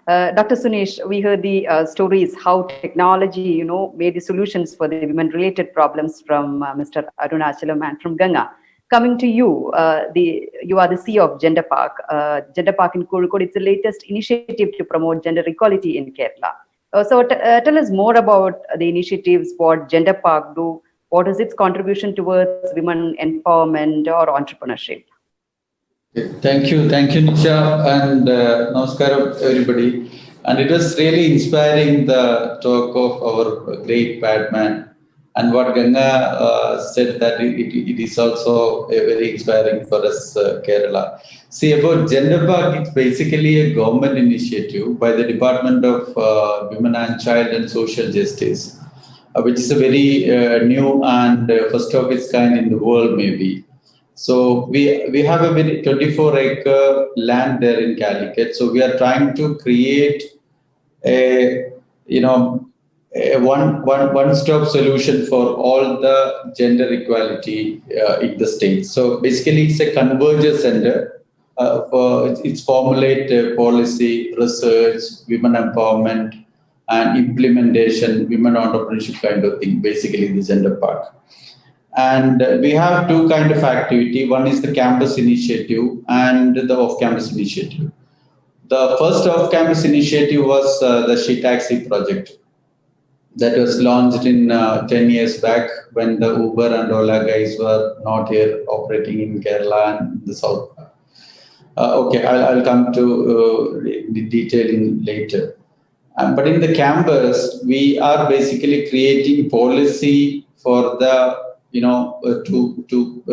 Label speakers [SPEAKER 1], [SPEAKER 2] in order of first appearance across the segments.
[SPEAKER 1] Dr. Sunish, we heard the stories how technology, made the solutions for the women-related problems from Mr. Arunachalam and from Ganga. Coming to you, you are the CEO of Gender Park. Gender Park in Kozhikode, it's the latest initiative to promote gender equality in Kerala. So tell us more about the initiatives, what Gender Park do, what is its contribution towards women empowerment or entrepreneurship?
[SPEAKER 2] Thank you, Nisha, and namaskaram everybody. And it was really inspiring, the talk of our great Batman, and what Ganga said, that it is also very inspiring for us, Kerala. See, about Gender Park, it's basically a government initiative by the Department of Women and Child and Social Justice, which is a very new and first of its kind in the world, maybe. So we have a very 24-acre land there in Calicut. So we are trying to create a one-stop solution for all the gender equality in the state. So basically, it's a convergence center for its formulate policy, research, women empowerment, and implementation, women entrepreneurship kind of thing. Basically, the Gender Park. And we have two kind of activity. One is the campus initiative and the off-campus initiative. The first off-campus initiative was the She Taxi project that was launched in 10 years back, when the Uber and Ola guys were not here operating in Kerala and the South. Okay, I'll come to the detailing later. But in the campus, we are basically creating policy for the to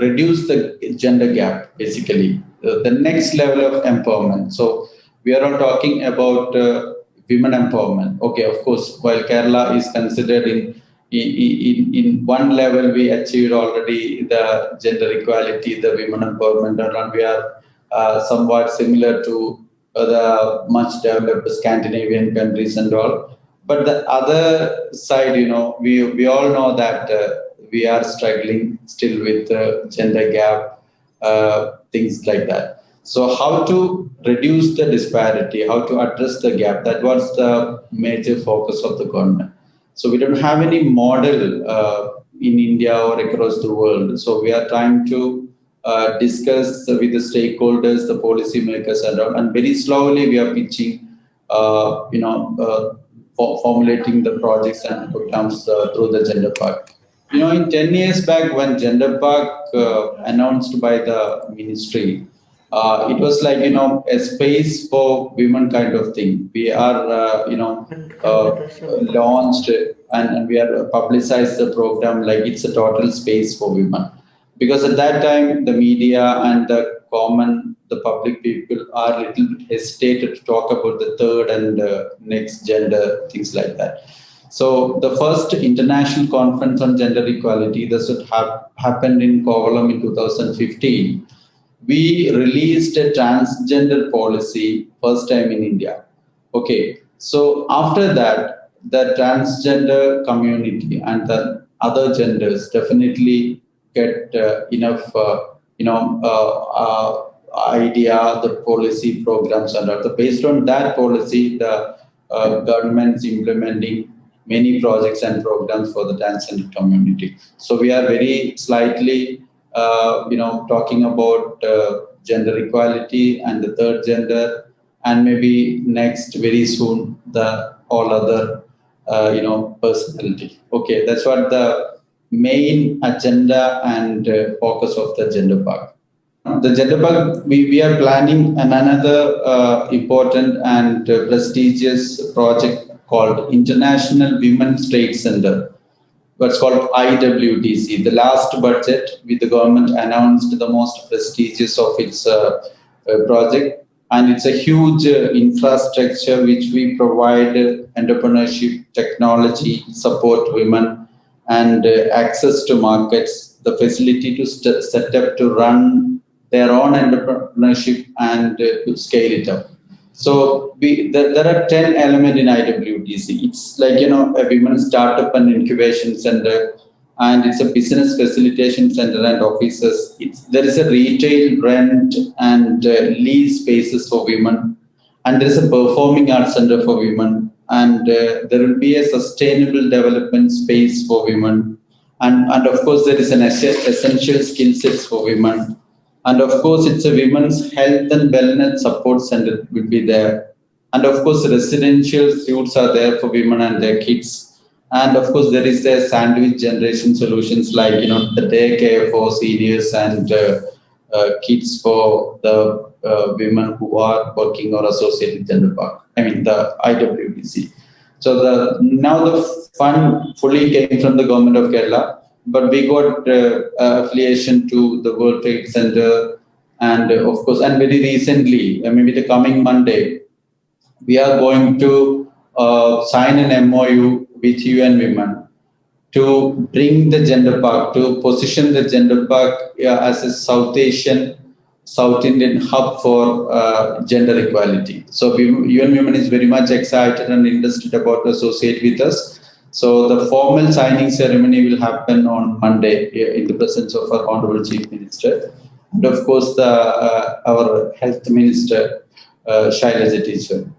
[SPEAKER 2] reduce the gender gap, basically, the next level of empowerment. So we are all talking about women empowerment. Okay, of course, while Kerala is considered in one level, we achieved already the gender equality, the women empowerment, and we are somewhat similar to the much developed Scandinavian countries and all. But the other side, we all know that we are struggling still with gender gap, things like that. So how to reduce the disparity, how to address the gap, that was the major focus of the government. So we don't have any model in India or across the world. So we are trying to discuss with the stakeholders, the policymakers, and very slowly we are pitching, formulating the projects and programs through the Gender Park. In 10 years back, when Gender Park announced by the ministry, it was like, a space for women kind of thing. We are, launched and we are publicized the program like it's a total space for women. Because at that time, the media and the public people are a little bit hesitated to talk about the third and next gender, things like that. So the first international conference on gender equality, this would have happened in Kovalam in 2015. We released a transgender policy first time in India. Okay, so after that, the transgender community and the other genders definitely get enough, idea, the policy programs and all. Based on that policy, the government's implementing many projects and programs for the transgender community. So we are very slightly, talking about gender equality and the third gender, and maybe next very soon the all other, personality. Okay, that's what the main agenda and focus of the Gender Park. The Gender Park, we are planning another important and prestigious project called International Women's Trade Center, what's called IWTC. The last budget with the government announced the most prestigious of its project, and it's a huge infrastructure which we provide entrepreneurship, technology, support women, and access to markets, the facility to set up to run their own entrepreneurship and to scale it up. So there are 10 elements in IWTC. It's like, a women startup and incubation center, and it's a business facilitation center and offices. There is a retail, rent, and lease spaces for women, and there is a performing arts center for women, and there will be a sustainable development space for women, and of course there is an essential skill sets for women, and of course it's a women's health and wellness support center will be there, and of course residential suites are there for women and their kids, and of course there is a sandwich generation solutions like the daycare for seniors and kids for the women who are working or associated with gender park. I mean the IWBC. So now the fund fully came from the government of Kerala, but we got affiliation to the World Trade Center, and of course, and very recently, maybe the coming Monday, we are going to sign an MOU with UN Women to bring the gender park, to position the gender park as a South Indian hub for gender equality. So UN Women is very much excited and interested about to associate with us. So the formal signing ceremony will happen on Monday in the presence of our Honorable Chief Minister, and of course our Health Minister, Shailaja Teacher.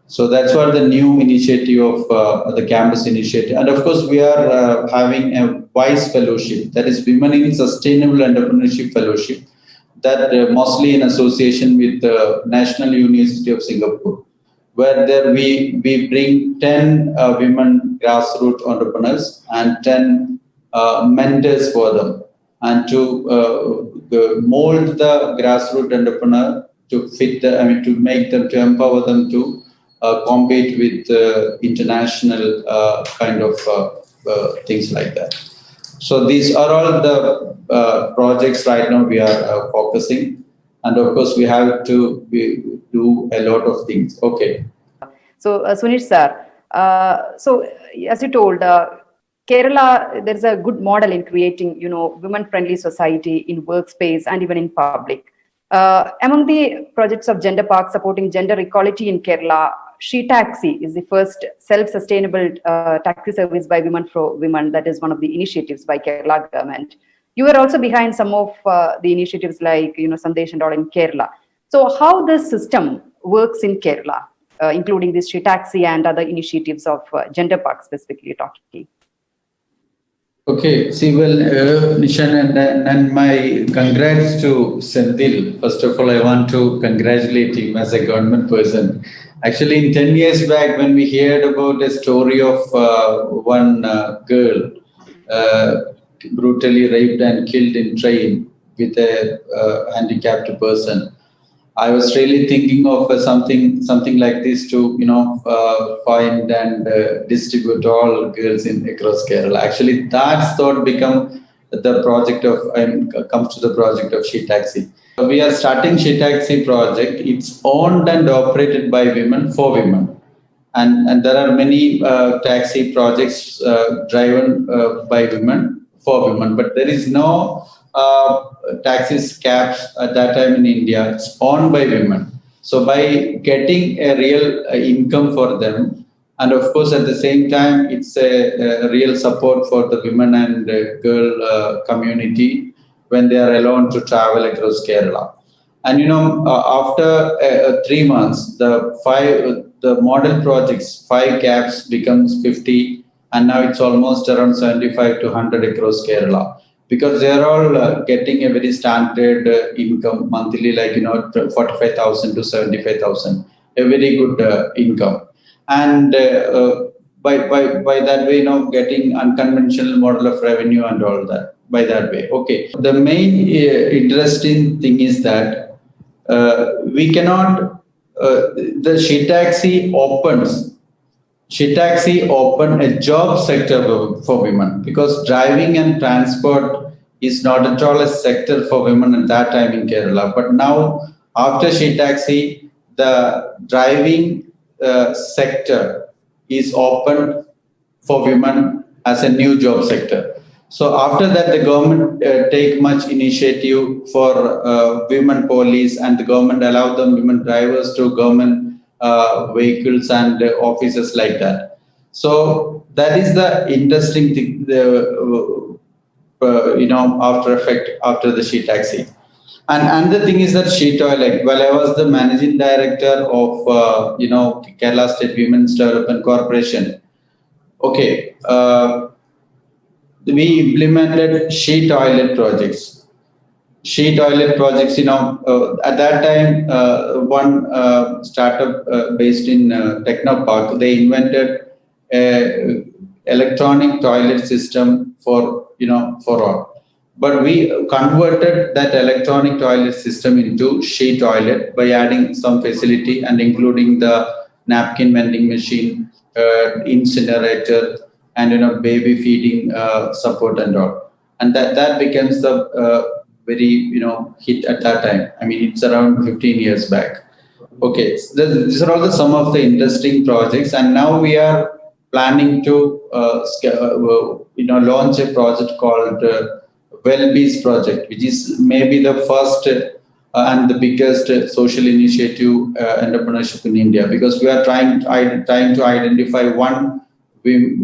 [SPEAKER 2] So that's what the new initiative of the campus initiative. And of course, we are having a WISE fellowship, that is Women in Sustainable Entrepreneurship Fellowship, that mostly in association with the National University of Singapore, where there we bring 10 women grassroots entrepreneurs and 10 mentors for them, and to mold the grassroots entrepreneur to fit to make them, to empower them to compete with international kind of things like that. So these are all the projects right now we are focusing, and of course we have to do a lot of things. Okay.
[SPEAKER 1] So Sunish sir, so as you told, Kerala, there is a good model in creating, women-friendly society in workspace and even in public. Among the projects of Gender Park supporting gender equality in Kerala, She Taxi is the first self-sustainable taxi service by women for women. That is one of the initiatives by Kerala government. You were also behind some of the initiatives like, Sandesh and all in Kerala. So how this system works in Kerala, including this She Taxi and other initiatives of Gender Park specifically talking?
[SPEAKER 2] Okay, see, well, Nishan, and my congrats to Senthil. First of all, I want to congratulate him as a government person. Actually, 10 years back, when we heard about a story of one girl brutally raped and killed in train with a handicapped person, I was really thinking of something like this to find and distribute all girls across Kerala. Actually, that thought become the project of comes to the project of She Taxi. We are starting She Taxi project. It's owned and operated by women for women, and there are many taxi projects driven by women for women, but there is no taxis, cabs at that time in India. It's owned by women. So by getting a real income for them, and of course at the same time, it's a real support for the women and girl community when they are allowed to travel across Kerala. And after 3 months, the model projects, 5 cabs becomes 50, and now it's almost around 75 to 100 across Kerala. Because they are all getting a very standard income monthly, like 45,000 to 75,000, a very good income, and by that way, getting unconventional model of revenue and all that by that way. Okay, the main interesting thing is that we cannot. The She Taxi open a job sector for women, because driving and transport is not at all a sector for women at that time in Kerala. But now, after She Taxi, the driving sector is open for women as a new job sector. So after that, the government take much initiative for women police, and the government allow them women drivers to government vehicles and offices like that. So that is the interesting thing, after effect after the She Taxi. And the thing is that she toilet, while I was the managing director of, Kerala State Women's Development Corporation, okay, we implemented she toilet projects. She toilet projects, at that time, one startup based in Technopark, they invented a electronic toilet system for all. But we converted that electronic toilet system into she toilet by adding some facility and including the napkin vending machine, incinerator, and baby feeding support and all. And that becomes the very hit at that time. I mean, it's around 15 years back. Okay, so these are all some of the interesting projects, and now we are planning to launch a project called Well-Bees project, which is maybe the first and the biggest social initiative entrepreneurship in India, because we are trying to identify one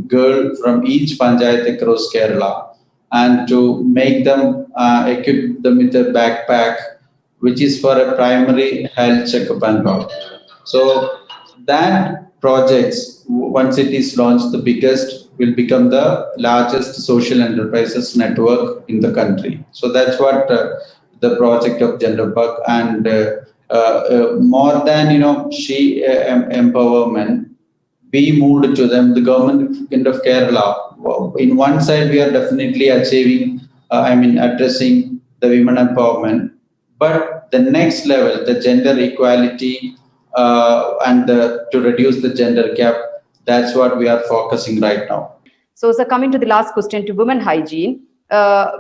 [SPEAKER 2] girl from each panchayat across Kerala and to make them equip them with a backpack, which is for a primary health checkup and all. So that projects, once it is launched, the biggest will become the largest social enterprises network in the country. So that's what the project of Gender Bug, and more than she empowerment, we moved to them. The government of Kerala, in one side, we are definitely achieving, addressing the women empowerment, but the next level, the gender equality, and to reduce the gender gap, that's what we are focusing right now.
[SPEAKER 1] So, coming to the last question, to women hygiene,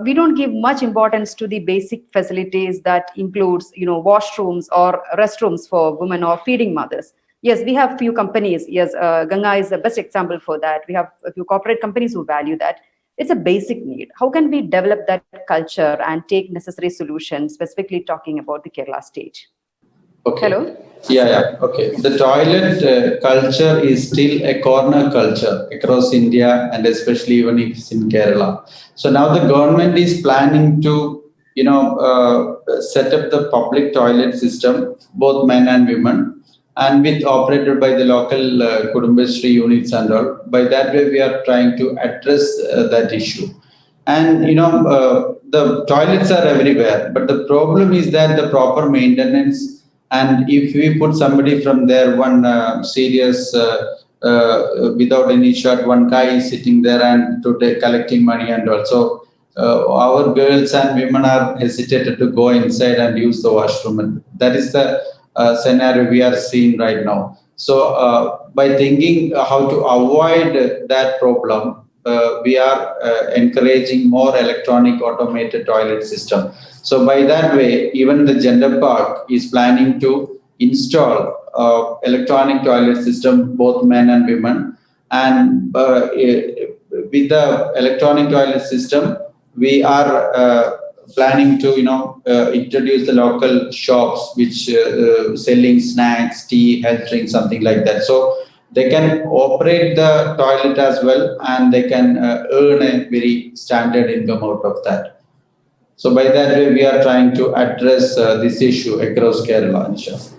[SPEAKER 1] we don't give much importance to the basic facilities that includes, washrooms or restrooms for women or feeding mothers. Yes, we have few companies. Yes, Ganga is the best example for that. We have a few corporate companies who value that. It's a basic need. How can we develop that culture and take necessary solutions, specifically talking about the Kerala stage?
[SPEAKER 2] Okay.
[SPEAKER 1] Hello?
[SPEAKER 2] Yeah. Okay. The toilet culture is still a corner culture across India, and especially even if it's in Kerala. So now the government is planning to, set up the public toilet system, both men and women, and operated by the local Kudumbashree units and all. By that way, we are trying to address that issue. And the toilets are everywhere, but the problem is that the proper maintenance. And if we put somebody from there, one serious, without any shirt, one guy is sitting there and collecting money, and also our girls and women are hesitated to go inside and use the washroom. And that is the scenario we are seeing right now. So by thinking how to avoid that problem, we are encouraging more electronic automated toilet system. So by that way, even the Gender Park is planning to install electronic toilet system, both men and women. And with the electronic toilet system, we are planning to introduce the local shops which selling snacks, tea, health drinks, something like that. So they can operate the toilet as well, and they can earn a very standard income out of that. So by that way, we are trying to address this issue across Kerala, Nisha.